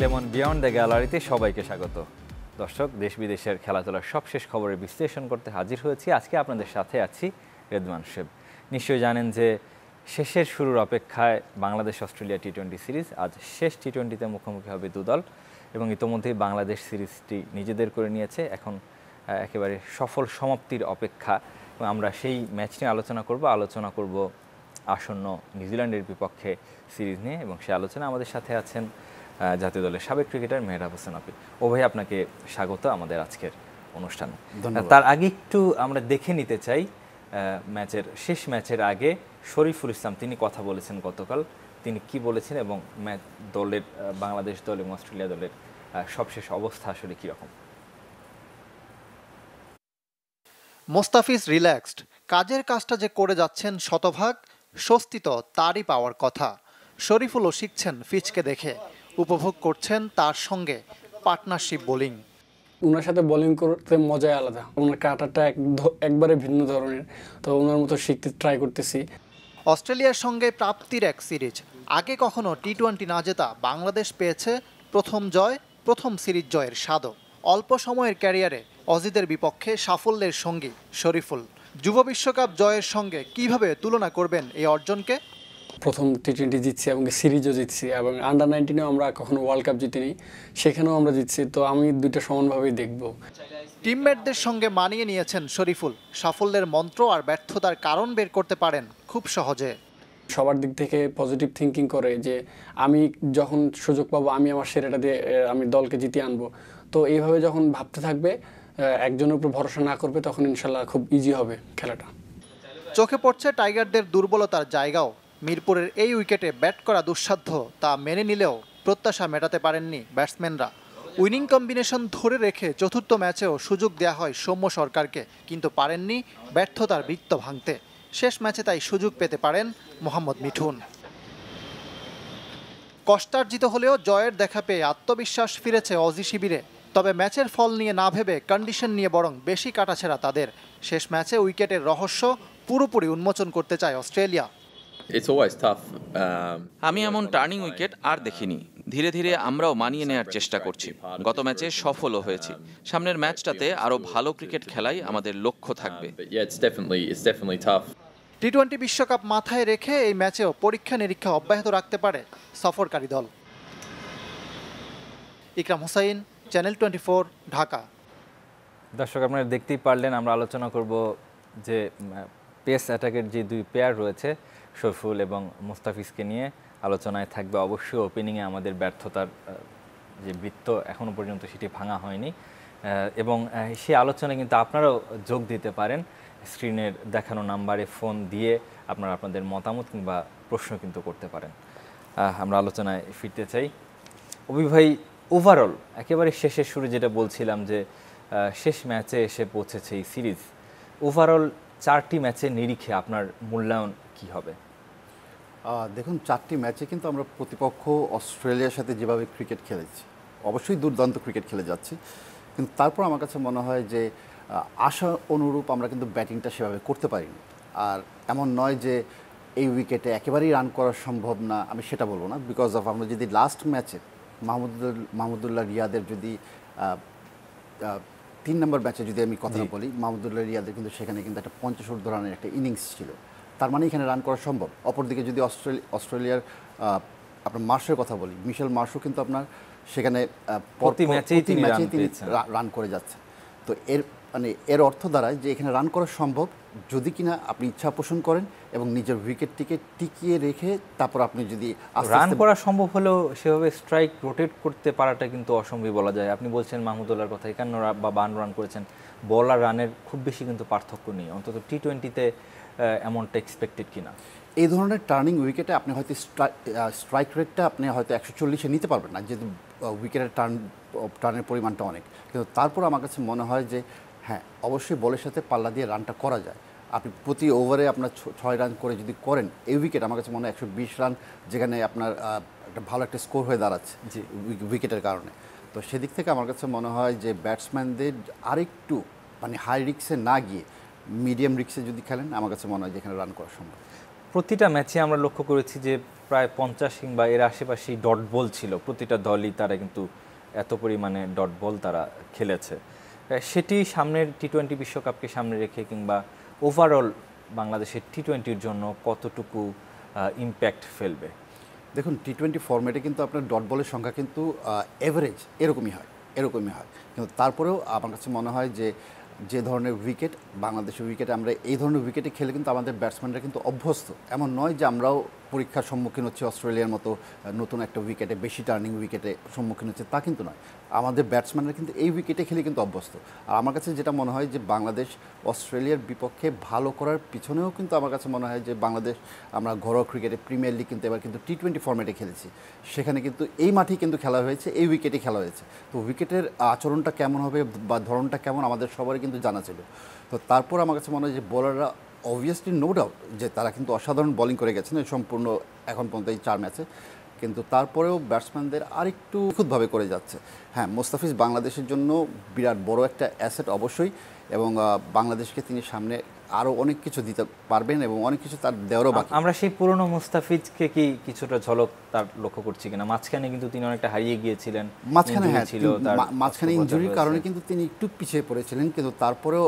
যেমন beyond the গ্যালারিতে সবাইকে স্বাগত। দর্শক, দেশ বিদেশের খেলাধুলার সবশেষ খবরের বিশ্লেষণ করতে হাজির হয়েছি। আজকে আপনাদের সাথে আছি রেদওয়ান শেব। নিশ্চয়ই জানেন যে শেষের শুরুর অপেক্ষায় বাংলাদেশ অস্ট্রেলিয়া টি-20 সিরিজ। আজ শেষ টি-20তে মুখোমুখি হবে দুদল এবং ইতোমধ্যেই বাংলাদেশ সিরিজটি নিজেদের করে নিয়েছে। এখন একেবারে সফল সমাপ্তির অপেক্ষা। আমরা সেই ম্যাচ নিয়ে আলোচনা করব আসন্ন নিউজিল্যান্ডের বিপক্ষে সিরিজ নিয়ে, এবং সে আলোচনা আমাদের সাথে আছেন জাতীয় দলের সাবেক ক্রিকেটার মেহরাব হোসেন আপি। ও ভাই, আপনাকে স্বাগত আমাদের আজকের অনুষ্ঠানে। তার আগে একটু আমরা দেখে নিতে চাই শেষ ম্যাচের আগে শরীফুল ইসলাম তিনি কথা বলেছেন গতকাল। তিনি কি বলেছেন এবং দলের বাংলাদেশ দল এবং অস্ট্রেলিয়া দলের সবশেষ অবস্থা আসলে কীরকম? মোস্তাফিজ রিল্যাক্সড, কাজের কাজটা যে করে যাচ্ছেন শতভাগ, স্বস্তি তো তারই পাওয়ার কথা। শরীফুলও শিখছেন ফিচকে দেখে, উপভোগ করছেন তার সঙ্গে পার্টনারশিপ বোলিং। ওনার সাথে বোলিং করতে মজাই আলাদা, ওনার কাটারটা একবারে ভিন্ন ধরনের, তো ওনার মতো শিখতে ট্রাই করতেছি। অস্ট্রেলিয়ার সঙ্গে প্রাপ্তির এক সিরিজ, আগে কখনো টি-20 না জেতা বাংলাদেশ পেয়েছে প্রথম জয়, প্রথম সিরিজ জয়ের স্বাদও। অল্প সময়ের ক্যারিয়ারে অজিদের বিপক্ষে সাফল্যের সঙ্গী শরীফুল। যুব বিশ্বকাপ জয়ের সঙ্গে কিভাবে তুলনা করবেন এই অর্জনকে? প্রথম টি-20 জিতছি এবং সিরিজও জিতছি, এবং আন্ডার-19-এও আমরা কখনো ওয়ার্ল্ড কাপ জিতিনি, সেখানেও আমরা জিতছি। তো আমি দুইটা সমানভাবেই দেখব। টিমমেটদের সঙ্গে মানিয়ে নিয়েছেন শরীফুল, সাফল্যের মন্ত্র আর ব্যর্থতার কারণ বের করতে পারেন খুব সহজে। সবার দিক থেকে পজিটিভ থিঙ্কিং করে যে আমি যখন সুযোগ পাবো আমি আমার সেরাটা দিয়ে আমি দলকে জিতিয়ে আনবো। তো এইভাবে যখন ভাবতে থাকবে, একজনের উপর ভরসা না করবে, তখন ইনশাল্লাহ খুব ইজি হবে খেলাটা। চোখে পড়ছে টাইগারদের দুর্বলতার জায়গাও। মিরপুরের এই উইকেটে ব্যাট করা দুঃসাধ্য, তা মেনে নিলেও প্রত্যাশা মেটাতে পারেননি ব্যাটসম্যানরা। উইনিং কম্বিনেশন ধরে রেখে চতুর্থ ম্যাচেও সুযোগ দেওয়া হয় সৌম্য সরকারকে, কিন্তু পারেননি ব্যর্থতার বৃত্ত ভাঙতে। শেষ ম্যাচে তাই সুযোগ পেতে পারেন মোহাম্মদ মিঠুন। কষ্টার্জিত হলেও জয়ের দেখা পেয়ে আত্মবিশ্বাস ফিরেছে অজি শিবিরে। তবে ম্যাচের ফল নিয়ে না ভেবে কন্ডিশন নিয়ে বরং বেশি কাটাছেড়া তাদের। শেষ ম্যাচে উইকেটের রহস্য পুরোপুরি উন্মোচন করতে চায় অস্ট্রেলিয়া। আমি এমন টার্নিং উইকেট আর দেখিনি। ধীরে ধীরে আমরাও মানিয়ে নেওয়ার চেষ্টা করছি। গত ম্যাচে সফলও হয়েছি। সামনের ম্যাচটাতে আরও ভালো ক্রিকেট খেলাই আমাদের লক্ষ্য থাকবে। টি-20 বিশ্বকাপ মাথায় রেখে এই ম্যাচেও পরীক্ষা নিরীক্ষা অব্যাহত রাখতে পারে সফরকারী দল। ইকরাম হোসাইন, চ্যানেল 24, ঢাকা। দর্শক, আপনারা দেখতেই পারলেন, আমরা আলোচনা করব যে পেস অ্যাটাকের যে দুই পেয়ার রয়েছে শরীফুল এবং মুস্তাফিজকে নিয়ে। আলোচনায় থাকবে অবশ্যই ওপেনিংয়ে আমাদের ব্যর্থতার যে বৃত্ত এখনও পর্যন্ত সেটি ভাঙা হয়নি, এবং সেই আলোচনায় কিন্তু আপনারাও যোগ দিতে পারেন। স্ক্রিনের দেখানো নাম্বারে ফোন দিয়ে আপনারা আপনাদের মতামত কিংবা প্রশ্ন কিন্তু করতে পারেন। আমরা আলোচনায় ফিরতে চাই। অভিভাই, ওভারঅল একেবারে শেষের শুরু যেটা বলছিলাম যে শেষ ম্যাচে এসে পৌঁছেছে এই সিরিজ, ওভারঅল 4টি ম্যাচের নিরিখে আপনার মূল্যায়ন কি হবে? দেখুন, 4টি ম্যাচে কিন্তু আমরা প্রতিপক্ষ অস্ট্রেলিয়ার সাথে যেভাবে ক্রিকেট খেলেছি, অবশ্যই দুর্দান্ত ক্রিকেট খেলে যাচ্ছি, কিন্তু তারপর আমার কাছে মনে হয় যে আশা অনুরূপ আমরা কিন্তু ব্যাটিংটা সেভাবে করতে পারিনি। আর এমন নয় যে এই উইকেটে একেবারেই রান করা সম্ভব না, আমি সেটা বলবো না। বিকজ অফ আমরা যদি লাস্ট ম্যাচে মাহমুদুল্লাহ রিয়াদের যদি 3 নম্বর ম্যাচে যদি আমি কথা বলি, মাহমুদুল্লাহ রিয়াদের কিন্তু সেখানে কিন্তু একটা 50 রানের একটা ইনিংস ছিল, তার মানে এখানে রান করা সম্ভব। অপরদিকে যদি অস্ট্রেলিয়ার আপনার মার্শের কথা বলি, মিশেল মার্শও কিন্তু আপনার সেখানে প্রতি ম্যাচেই তিনি রান করে যাচ্ছেন। তো এর অর্থ দাঁড়ায় যে এখানে রান করা সম্ভব যদি কিনা আপনি ইচ্ছা পোষণ করেন এবং নিজের উইকেটটিকে টিকিয়ে রেখে তারপর আপনি যদি রান করা সম্ভব হলেও সেভাবে স্ট্রাইক রোটেট করতে পারাটা কিন্তু অসম্ভব বলা যায়। আপনি বলছেন মাহমুদুল্লাহর কথা, 51 বা 52 রান করেছেন। বল আর রানের খুব বেশি কিন্তু পার্থক্য নেই, অন্তত টি-20তে এমনটা এক্সপেক্টেড কিনা। এই ধরনের টার্নিং উইকেটে আপনি হয়তো স্ট্রাইক রেটটা আপনি হয়তো 140-এ নিতে পারবেন না, যেহেতু উইকেটের টার্নের পরিমাণটা অনেক। কিন্তু তারপর আমার কাছে মনে হয় যে হ্যাঁ, অবশ্যই বলের সাথে পাল্লা দিয়ে রানটা করা যায়। আপনি প্রতি ওভারে আপনার 6 রান করে যদি করেন, এই উইকেট আমার কাছে মনে হয় 120 রান, যেখানে আপনার একটা ভালো একটা স্কোর হয়ে দাঁড়াচ্ছে উইকেটের কারণে। তো সেদিক থেকে আমার কাছে মনে হয় যে ব্যাটসম্যানদের আরেকটু হাই রিস্কে না গিয়ে মিডিয়াম রিস্কে যদি খেলেন, আমার কাছে মনে হয় যেখানে রান করা সম্ভব। প্রতিটা ম্যাচে আমরা লক্ষ্য করেছি যে প্রায় 50 কিংবা এর আশেপাশেই ডট বল ছিল, প্রতিটা দলই তারা কিন্তু এত পরিমাণে ডট বল তারা খেলেছে। সেটি সামনের টি-20 বিশ্বকাপকে সামনে রেখে কিংবা ওভারঅল বাংলাদেশের টি-20-র জন্য কতটুকু ইম্প্যাক্ট ফেলবে? দেখুন, টি-20 ফরম্যাটে কিন্তু আপনার ডট বলের সংখ্যা কিন্তু এভারেজ এরকমই হয়, কিন্তু তারপরেও আমার কাছে মনে হয় যে ধরনের উইকেট, বাংলাদেশের উইকেটে আমরা এই ধরনের উইকেটে খেলে কিন্তু আমাদের ব্যাটসম্যানরা কিন্তু অভ্যস্ত। এমন নয় যে আমরাও পরীক্ষার সম্মুখীন হচ্ছি অস্ট্রেলিয়ার মতো নতুন একটা উইকেটে, বেশি টার্নিং উইকেটে সম্মুখীন হচ্ছে, তা কিন্তু নয়। আমাদের ব্যাটসম্যানরা কিন্তু এই উইকেটে খেলে কিন্তু অভ্যস্ত। আর আমার কাছে যেটা মনে হয় যে বাংলাদেশ অস্ট্রেলিয়ার বিপক্ষে ভালো করার পিছনেও কিন্তু আমার কাছে মনে হয় যে বাংলাদেশ, আমরা ঘরোয়া ক্রিকেটে প্রিমিয়ার লিগ কিন্তু এবার কিন্তু টি-20 ফরম্যাটে খেলেছি, সেখানে কিন্তু এই মাঠেই কিন্তু খেলা হয়েছে, এই উইকেটে খেলা হয়েছে। তো উইকেটের আচরণটা কেমন হবে বা ধরনটা কেমন আমাদের সবারই কিন্তু জানা ছিল। তো তারপর আমার কাছে মনে হয় যে বোলাররা অবভিয়াসলি নো ডাউট যে তারা কিন্তু অসাধারণ বোলিং করে গেছেন সম্পূর্ণ এখন পর্যন্ত এই 4 ম্যাচে, কিন্তু তারপরেও ব্যাটসম্যানদের আরেকটু নিখুঁতভাবে করে যাচ্ছে। হ্যাঁ, মোস্তাফিজ বাংলাদেশের জন্য বিরাট বড় একটা অ্যাসেট অবশ্যই, এবং বাংলাদেশকে তিনি সামনে আরও অনেক কিছু দিতে পারবেন এবং অনেক কিছু তার দেওয়ারও বাকি। আমরা সেই পুরনো মুস্তাফিজকে কি কিছুটা ঝলক তার লক্ষ্য করছি কিনা? মাঝখানে কিন্তু তিনি অনেকটা হারিয়ে গিয়েছিলেন, মাঝখানে ইনজুরির কারণে কিন্তু তিনি একটু পিছিয়ে পড়েছিলেন, কিন্তু তারপরেও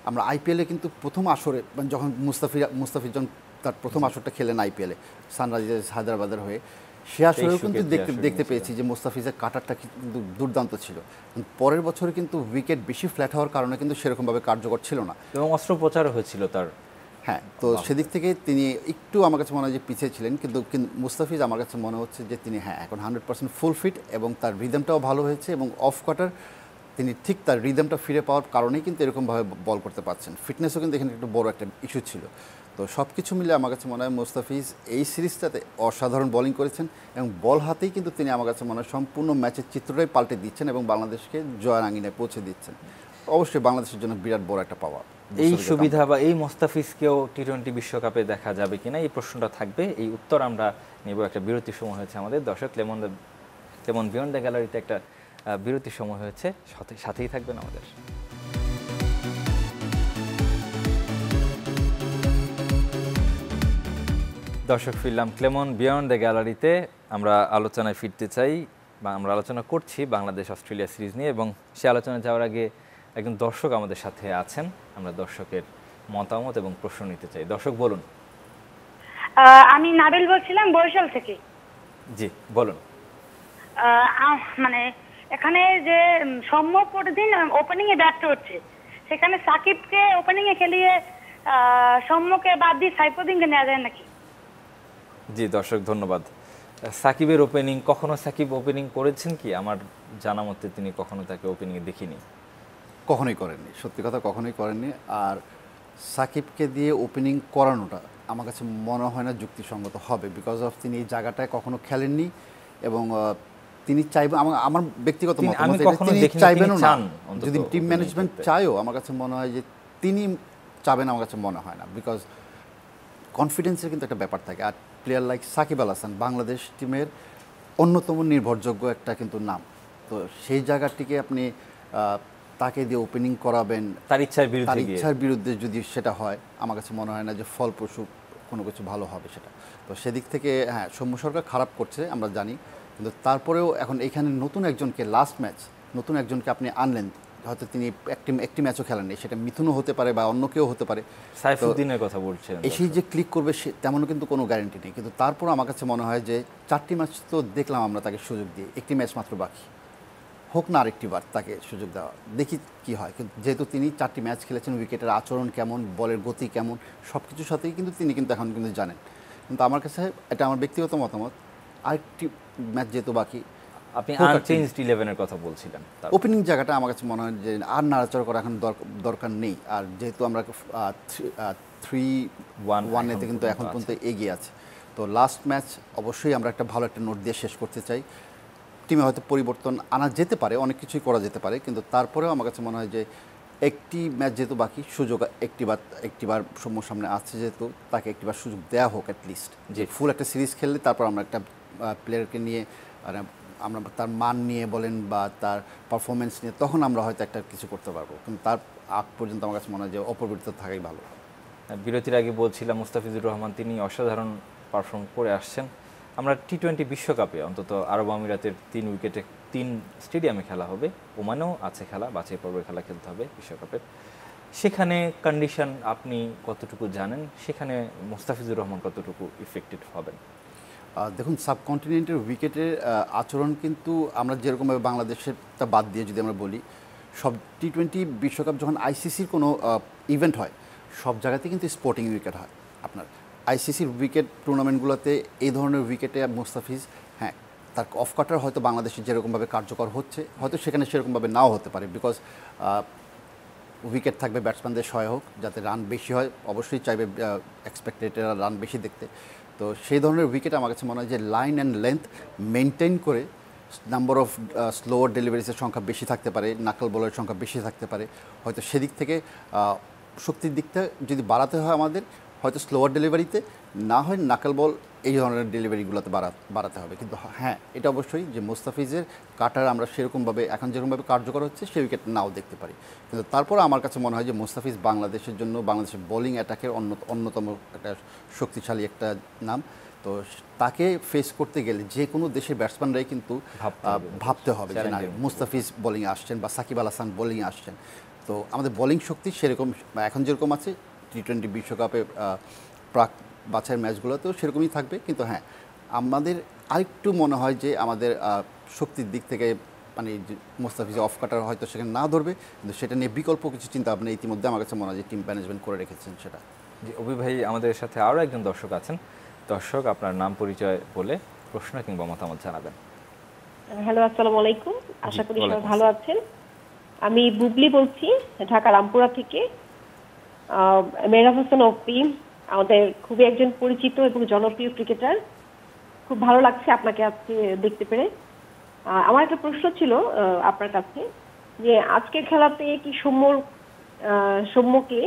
আমরা আইপিএলে কিন্তু প্রথম আসরে যখন মুস্তাফিজ যখন তার প্রথম আসরটা খেলেন আইপিএলে সানরাইজার্স হায়দ্রাবাদের হয়ে, সে আসরেও কিন্তু দেখতে পেয়েছি যে মুস্তাফিজের কাটারটা কিন্তু দুর্দান্ত ছিল। পরের বছরে কিন্তু উইকেট বেশি ফ্ল্যাট হওয়ার কারণে কিন্তু সেরকমভাবে কার্যকর ছিল না, এবং অস্ত্রোপচারও হয়েছিল তার। হ্যাঁ, তো সেদিক থেকে তিনি একটু আমার কাছে মনে হয় যে পিছিয়ে ছিলেন, কিন্তু মুস্তাফিজ আমার কাছে মনে হচ্ছে যে তিনি এখন 100% ফুল ফিট, এবং তার রিদমটাও ভালো হয়েছে, এবং অফ কাটার তিনি ঠিক তার রিদমটা ফিরে পাওয়ার কারণেই কিন্তু এরকমভাবে বল করতে পারছেন। ফিটনেসও কিন্তু এখানে একটু বড় একটা ইস্যু ছিল। তো সব কিছু মিলে আমার কাছে মনে হয় মুস্তাফিজ এই সিরিজটাতে অসাধারণ বোলিং করেছেন, এবং বল হাতেই কিন্তু তিনি আমার কাছে মনে হয় সম্পূর্ণ ম্যাচের চিত্রটাই পাল্টে দিচ্ছেন এবং বাংলাদেশকে জয়ের আঙিনায় পৌঁছে দিচ্ছেন। অবশ্যই বাংলাদেশের জন্য বিরাট বড় একটা পাওয়া। এই সুবিধা বা এই মুস্তাফিজকেও টি-20 বিশ্বকাপে দেখা যাবে কিনা, এই প্রশ্নটা থাকবে। এই উত্তর আমরা নেব। একটা বিরতির সময় হয়েছে আমাদের। দর্শক, লেমন বিয়ন্ড দ্য গ্যালারিতে একটা বিরতির সময় হয়েছে, সাথেই থাকবেন আমাদের। দর্শক, ফিরলাম ক্লেমন বিয়ন্ড দ্য গ্যালারিতে। আমরা আলোচনায় ফিরতে চাই, বা আমরা আলোচনা করছি বাংলাদেশ অস্ট্রেলিয়া সিরিজ নিয়ে, এবং সে আলোচনা যাওয়ার আগে একজন দর্শক আমাদের সাথে আছেন। আমরা দর্শকের মতামত এবং প্রশ্ন নিতে চাই। দর্শক, বলুন। আমি নাবিল বলছিলাম বরিশাল থেকে। জি, বলুন। মানে এখানে যে সৌম্য প্রতিদিন ওপেনিং এ ব্যর্থ হচ্ছে, সেখানে সাকিবকে ওপেনিং এ খেলিয়ে সৌম্যকে বাদ দিয়ে সাইফুদ্দিনকে নেওয়া যায় নাকি? জি দর্শক, ধন্যবাদ। সাকিবের ওপেনিং, কখনো সাকিব ওপেনিং করেছেন কি? আমার জানা মতে তিনি কখনো তাকে ওপেনিংয়ে দেখিনি। কখনোই করেননি, সত্যি কথা কখনোই করেননি। আর সাকিবকে দিয়ে ওপেনিং করানোটা আমার কাছে মনে হয় না যুক্তিসঙ্গত হবে, বিকজ অফ তিনি এই জায়গাটায় কখনো খেলেননি, এবং তিনি চাইবেন, আমার ব্যক্তিগত মতামত, তিনি চাইবেনও না। যদি টিম ম্যানেজমেন্ট চায়ও, আমার কাছে মনে হয় যে তিনি চাবেন, আমার কাছে মনে হয় না, বিকজ কনফিডেন্সের কিন্তু একটা ব্যাপার থাকে। আর প্লেয়ার লাইক সাকিব আল হাসান বাংলাদেশ টিমের অন্যতম নির্ভরযোগ্য একটা কিন্তু নাম, তো সেই জায়গাটিকে আপনি তাকে দিয়ে ওপেনিং করাবেন তার ইচ্ছার বিরুদ্ধে যদি সেটা হয়, আমার কাছে মনে হয় না যে ফলপ্রসূ কোনো কিছু ভালো হবে সেটা। তো সেদিক থেকে হ্যাঁ, সৌম্য সরকার খারাপ করছে আমরা জানি, কিন্তু তারপরেও এখন এখানে নতুন একজনকে, লাস্ট ম্যাচ নতুন একজনকে আপনি আনলেন, হয়তো তিনি একটি ম্যাচও খেলেননি, সেটা মিথুনও হতে পারে বা অন্য কেউ হতে পারে, সাইফুদ্দিনের কথা বলছেন, এসেই যে ক্লিক করবে সে তেমনও কিন্তু কোনো গ্যারান্টি নেই। কিন্তু তারপর আমার কাছে মনে হয় যে 4টি ম্যাচ তো দেখলাম আমরা তাকে সুযোগ দিয়ে, একটি ম্যাচ মাত্র বাকি, হোক না আরেকটি বার তাকে সুযোগ দেওয়া, দেখি কি হয়। কিন্তু যেহেতু তিনি 4টি ম্যাচ খেলেছেন, উইকেটের আচরণ কেমন, বলের গতি কেমন, সব কিছুর সাথেই কিন্তু তিনি কিন্তু এখন কিন্তু জানেন। কিন্তু আমার কাছে এটা আমার ব্যক্তিগত মতামত, আরেকটি ম্যাচ যেহেতু বাকি, আপনি আনচেঞ্জড 11-এর কথা বলছিলেন, ওপেনিং জায়গাটা আমার কাছে মনে হয় যে আর নাড়াচাড়া করা এখন দরকার নেই। আর যেহেতু আমরা 3-1-এতে কিন্তু এখন পর্যন্ত এগিয়ে আছে, তো লাস্ট ম্যাচ অবশ্যই আমরা একটা ভালো একটা নোট দিয়ে শেষ করতে চাই। টিমে হয়তো পরিবর্তন আনা যেতে পারে, অনেক কিছুই করা যেতে পারে, কিন্তু তারপরেও আমার কাছে মনে হয় যে একটি ম্যাচ যেহেতু বাকি, সুযোগ একটিবার সৌম্যর সামনে আছে, যেহেতু তাকে একটিবার সুযোগ দেওয়া হোক অ্যাটলিস্ট, যে ফুল একটা সিরিজ খেললে তারপর আমরা একটা প্লেয়ারকে নিয়ে, আমরা তার মান নিয়ে বলেন বা তার পারফরমেন্স নিয়ে, তখন আমরা হয়তো একটা কিছু করতে পারবো, কিন্তু তার আগ পর্যন্ত আমার কাছে মনে হয় যে অপরিবর্তিত থাকাই ভালো। বিরতির আগে বলছিলাম মুস্তাফিজুর রহমান তিনি অসাধারণ পারফর্ম করে আসছেন। আমরা টি-20 বিশ্বকাপে অন্তত আরব আমিরাতের 3 উইকেটে 3 স্টেডিয়ামে খেলা হবে, ওমানেও আছে খেলা, বাছাই পর্বের খেলা খেলতে হবে বিশ্বকাপের। সেখানে কন্ডিশন আপনি কতটুকু জানেন, সেখানে মুস্তাফিজুর রহমান কতটুকু ইফেক্টেড হবেন? দেখুন, সাবকন্টিনেন্টের উইকেটের আচরণ কিন্তু আমরা যেরকমভাবে বাংলাদেশেরটা বাদ দিয়ে যদি আমরা বলি, সব টি-20 বিশ্বকাপ যখন আইসিসির কোনো ইভেন্ট হয় সব জায়গাতে কিন্তু স্পোর্টিং উইকেট হয়। আপনার আইসিসির উইকেট টুর্নামেন্টগুলোতে এই ধরনের উইকেটে মুস্তাফিজ, হ্যাঁ, তার অফ কাটার হয়তো বাংলাদেশে যেরকমভাবে কার্যকর হচ্ছে হয়তো সেখানে সেরকমভাবে নাও হতে পারে, বিকজ উইকেট থাকবে ব্যাটসম্যানদের সহায়ক যাতে রান বেশি হয়, অবশ্যই চাইবে এক্সপেক্টেডেরা রান বেশি দেখতে। তো সেই ধরনের উইকেট আমার কাছে মনে হয় যে লাইন অ্যান্ড লেন্থ মেনটেন করে নাম্বার অফ স্লোয়ার ডেলিভারিসের সংখ্যা বেশি থাকতে পারে, নাকল বলের সংখ্যা বেশি থাকতে পারে, হয়তো সেদিক থেকে শক্তির দিকটা যদি বাড়াতে হয় আমাদের হয়তো স্লোয়ার ডেলিভারিতে, না হয় নাকল বল এই ধরনের ডেলিভারিগুলোতে বাড়াতে হবে। কিন্তু হ্যাঁ, এটা অবশ্যই যে মুস্তাফিজের কাটার আমরা সেরকমভাবে এখন যেরকমভাবে কার্যকর হচ্ছে সেই উইকেট নাও দেখতে পারি, কিন্তু তারপর আমার কাছে মনে হয় যে মুস্তাফিজ বাংলাদেশের জন্য বাংলাদেশের বোলিং অ্যাটাকের অন্যতম একটা শক্তিশালী একটা নাম। তো তাকে ফেস করতে গেলে যে কোনো দেশের ব্যাটসম্যানরাই কিন্তু ভাবতে হবে যে না, মুস্তাফিজ বোলিংয়ে আসছেন বা সাকিব আল হাসান বোলিংয়ে আসছেন। তো আমাদের বোলিং শক্তি সেরকম এখন যেরকম আছে টি-20 বিশ্বকাপে প্রাক বাছাইয়ের ম্যাচগুলোতেও সেরকমই থাকবে, কিন্তু হ্যাঁ, আমাদের আরেকটু মনে হয় যে আমাদের শক্তির দিক থেকে মানে মুস্তাফিজ অফ কাটার হয়তো সেখানে না ধরবে, কিন্তু সেটা নিয়ে বিকল্প কিছু চিন্তা ভাবনা ইতিমধ্যে আমার কাছে মনে হয় যে টিম ম্যানেজমেন্ট করে রেখেছেন সেটা। জি, অভি ভাই আমাদের সাথে আরও একজন দর্শক আছেন। দর্শক, আপনার নাম পরিচয় বলে প্রশ্ন কিংবা মতামত জানাবেন। হ্যালো, আসসালামু আলাইকুম। আশা করি সবাই ভালো আছেন। আমি বুবলি বলছি ঢাকা রামপুরা থেকে। মেহরাব হোসেন অপি আমাদের খুবই একজন পরিচিত এবং জনপ্রিয় ক্রিকেটার। খুব ভালো লাগছে আপনাকে আজকে দেখতে পেরে। আমার একটা প্রশ্ন ছিল আপনার কাছে, যে আজকের খেলাতে কি সৌম্যকে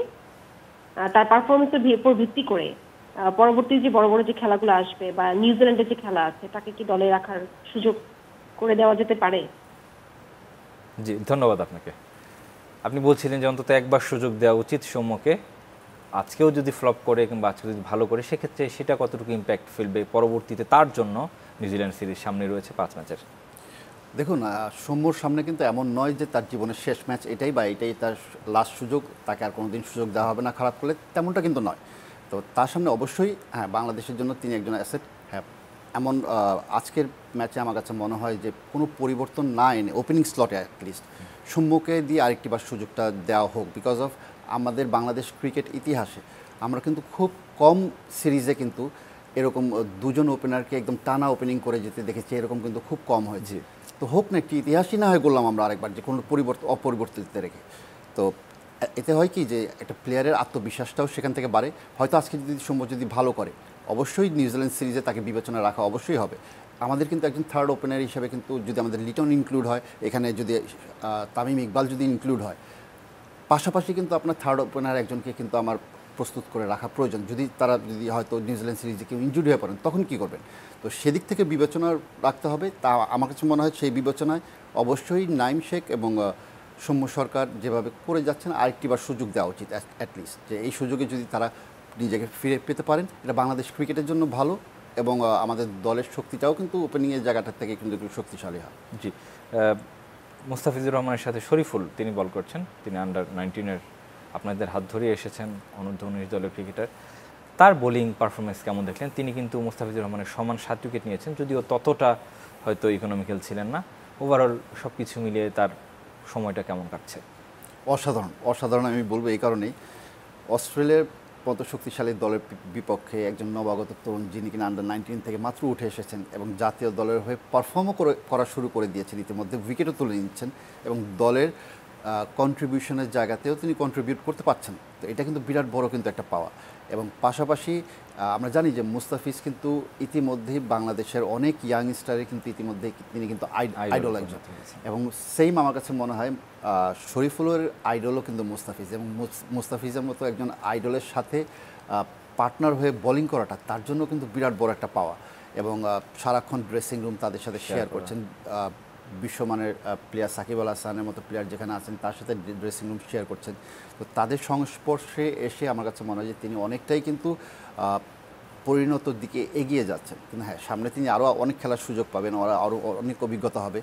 তার পারফরমেন্সের উপর ভিত্তি করে পরবর্তী যে বড় বড় যে খেলাগুলো আসবে বা নিউজিল্যান্ডের যে খেলা আছে তাকে কি দলে রাখার সুযোগ করে দেওয়া যেতে পারে? জি, ধন্যবাদ আপনাকে। আপনি বলছিলেন যে অন্তত একবার সুযোগ দেওয়া উচিত সৌম্যকে, আজকেও যদি ফ্লপ করে কিংবা আজকে যদি ভালো করে সেক্ষেত্রে সেটা কতটুকু ইম্প্যাক্ট ফেলবে পরবর্তীতে তার জন্য? নিউজিল্যান্ড সিরিজ সামনে রয়েছে 5 ম্যাচের। দেখুন, সৌম্যর সামনে কিন্তু এমন নয় যে তার জীবনের শেষ ম্যাচ এটাই বা এটাই তার লাস্ট সুযোগ, তাকে আর কোনোদিন সুযোগ দেওয়া হবে না খারাপ করলে, তেমনটা কিন্তু নয়। তো তার সামনে অবশ্যই হ্যাঁ, বাংলাদেশের জন্য তিনি একজন অ্যাসেট। হ্যাঁ, এমন আজকের ম্যাচে আমার কাছে মনে হয় যে কোনো পরিবর্তন না এনে ওপেনিং স্লটে অ্যাটলিস্ট সৌম্যকে দিয়ে আরেকটিবার সুযোগটা দেওয়া হোক, বিকজ অফ আমাদের বাংলাদেশ ক্রিকেট ইতিহাসে আমরা কিন্তু খুব কম সিরিজে কিন্তু এরকম দুজন ওপেনারকে একদম টানা ওপেনিং করে যেতে দেখেছি, এরকম কিন্তু খুব কম হয়েছে। তো হোক না, একটি ইতিহাসই না হয়ে করলাম আমরা আরেকবার, যে কোনো অপরিবর্তিত রেখে। তো এতে হয় কি যে একটা প্লেয়ারের আত্মবিশ্বাসটাও সেখান থেকে বাড়ে। হয়তো আজকে যদি সৌম্য যদি ভালো করে অবশ্যই নিউজিল্যান্ড সিরিজে তাকে বিবেচনা রাখা অবশ্যই হবে। আমাদের কিন্তু একজন থার্ড ওপেনার হিসেবে কিন্তু যদি আমাদের লিটন ইনক্লুড হয়, এখানে যদি তামিম ইকবাল যদি ইনক্লুড হয়, পাশাপাশি কিন্তু আপনার থার্ড ওপেনার একজনকে কিন্তু আমার প্রস্তুত করে রাখা প্রয়োজন। যদি হয়তো নিউজিল্যান্ড সিরিজে কেউ ইনজুরি হয়ে পড়েন তখন কী করবেন? তো সেদিক থেকে বিবেচনা রাখতে হবে। তা আমার কাছে মনে হয় সেই বিবেচনায় অবশ্যই নাইম শেখ এবং সৌম্য সরকার যেভাবে করে যাচ্ছেন আরেকটিবার সুযোগ দেওয়া উচিত অ্যাটলিস্ট, যে এই সুযোগে যদি তারা নিজেকে ফিরে পেতে পারেন এটা বাংলাদেশ ক্রিকেটের জন্য ভালো, এবং আমাদের দলের শক্তিটাও কিন্তু ওপেনিংয়ের জায়গাটার থেকে কিন্তু একটু শক্তিশালী হয়। জি, মুস্তাফিজুর রহমানের সাথে শরীফুল তিনি বল করছেন, তিনি আন্ডার-19-এর আপনাদের হাত ধরিয়ে এসেছেন অনূর্ধ্ব-19 দলের ক্রিকেটার। তার বোলিং পারফরমেন্স কেমন দেখলেন? তিনি কিন্তু মুস্তাফিজুর রহমানের সমান 7 উইকেট নিয়েছেন, যদিও ততটা হয়তো ইকোনমিক্যাল ছিলেন না। ওভারঅল সব কিছু মিলিয়ে তার সময়টা কেমন কাটছে? অসাধারণ আমি বলবো এই কারণেই, অস্ট্রেলিয়ার মতো শক্তিশালী দলের বিপক্ষে একজন নবাগত তরুণ যিনি কিনা আন্ডার-19 থেকে মাত্র উঠে এসেছেন এবং জাতীয় দলের হয়ে পারফর্মও করা শুরু করে দিয়েছেন, ইতিমধ্যে উইকেটও তুলে নিচ্ছেন এবং দলের কন্ট্রিবিউশনের জায়গাতেও তিনি কন্ট্রিবিউট করতে পারছেন। তো এটা কিন্তু বিরাট বড় কিন্তু একটা পাওয়া। এবং পাশাপাশি আমরা জানি যে মুস্তাফিজ কিন্তু ইতিমধ্যেই বাংলাদেশের অনেক ইয়াংস্টারের কিন্তু ইতিমধ্যে তিনি কিন্তু আইডল একজন, এবং সেম আমার কাছে মনে হয় শরীফুলের আইডলও কিন্তু মুস্তাফিজ, এবং মুস্তাফিজের মতো একজন আইডলের সাথে পার্টনার হয়ে বোলিং করাটা তার জন্য কিন্তু বিরাট বড় একটা পাওয়া। এবং সারাক্ষণ ড্রেসিং রুম তাদের সাথে শেয়ার করছেন, বিশ্বমানের প্লেয়ার সাকিব আল হাসানের মতো প্লেয়ার যেখানে আছেন তার সাথে ড্রেসিং রুম শেয়ার করছেন, তো তাদের সংস্পর্শে এসে আমার কাছে মনে হয় যে তিনি অনেকটাই কিন্তু পরিণতর দিকে এগিয়ে যাচ্ছেন। কিন্তু হ্যাঁ, সামনে তিনি আরও অনেক খেলার সুযোগ পাবেন, ওরা আরও অনেক অভিজ্ঞতা হবে,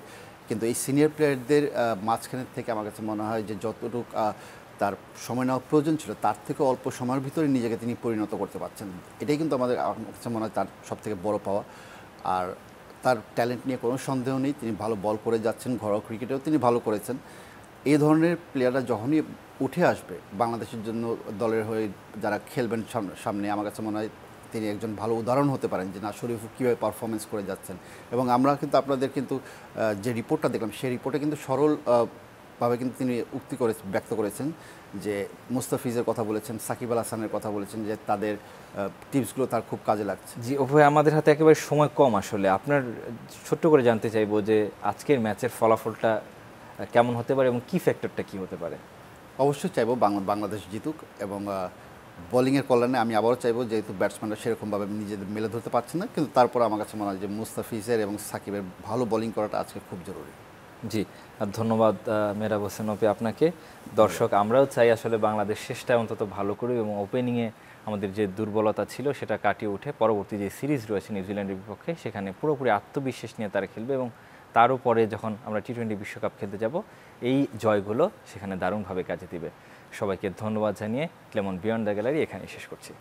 কিন্তু এই সিনিয়র প্লেয়ারদের মাঝখানে থেকে আমার কাছে মনে হয় যে যতটুকু তার সময় নেওয়া প্রয়োজন ছিল তার থেকে অল্প সময়ের ভিতরে নিজেকে তিনি পরিণত করতে পারছেন। এটাই কিন্তু আমার কাছে মনে হয় তার সবথেকে বড় পাওয়া। আর তার ট্যালেন্ট নিয়ে কোনো সন্দেহ নেই, তিনি ভালো বল করে যাচ্ছেন, ঘরোয়া ক্রিকেটেও তিনি ভালো করেছেন। এই ধরনের প্লেয়াররা যখনই উঠে আসবে বাংলাদেশের জন্য দলের হয়ে যারা খেলবেন সামনে, আমার কাছে মনে হয় তিনি একজন ভালো উদাহরণ হতে পারেন যে না, শরীফ কীভাবে পারফরমেন্স করে যাচ্ছেন। এবং আমরা কিন্তু আপনাদের কিন্তু যে রিপোর্টটা দেখলাম সেই রিপোর্টে কিন্তু সরল ভাবে কিন্তু তিনি ব্যক্ত করেছেন যে মুস্তাফিজের কথা বলেছেন, সাকিব আল হাসানের কথা বলেছেন যে তাদের টিপসগুলো তার খুব কাজে লাগছে। জি অভয়, আমাদের হাতে একেবারে সময় কম, আসলে আপনার ছোট্ট করে জানতে চাইবো যে আজকের ম্যাচের ফলাফলটা কেমন হতে পারে এবং কি ফ্যাক্টরটা কি হতে পারে? অবশ্যই চাইবো বাংলাদেশ জিতুক, এবং বোলিংয়ের কল্যাণে আমি আবারও চাইবো, যেহেতু ব্যাটসম্যানরা সেরকমভাবে নিজেদের মেলে ধরতে পারছে না, কিন্তু তারপর আমার কাছে মনে হয় যে মুস্তাফিজের এবং সাকিবের ভালো বোলিং করাটা আজকে খুব জরুরি। জি, আর ধন্যবাদ মেহরাব হোসেন অপি আপনাকে। দর্শক, আমরাও চাই আসলে বাংলাদেশ শেষটা অন্তত ভালো করুক এবং ওপেনিংয়ে আমাদের যে দুর্বলতা ছিল সেটা কাটিয়ে উঠে পরবর্তী যে সিরিজ রয়েছে নিউজিল্যান্ডের বিপক্ষে সেখানে পুরোপুরি আত্মবিশ্বাস নিয়ে তারা খেলবে, এবং তারও পরে যখন আমরা টি-20 বিশ্বকাপ খেলতে যাব এই জয়গুলো সেখানে দারুণভাবে কাজে দিবে। সবাইকে ধন্যবাদ জানিয়ে ক্লেমন বিয়ন্ড দ্য গ্যালারি এখানেই শেষ করছি।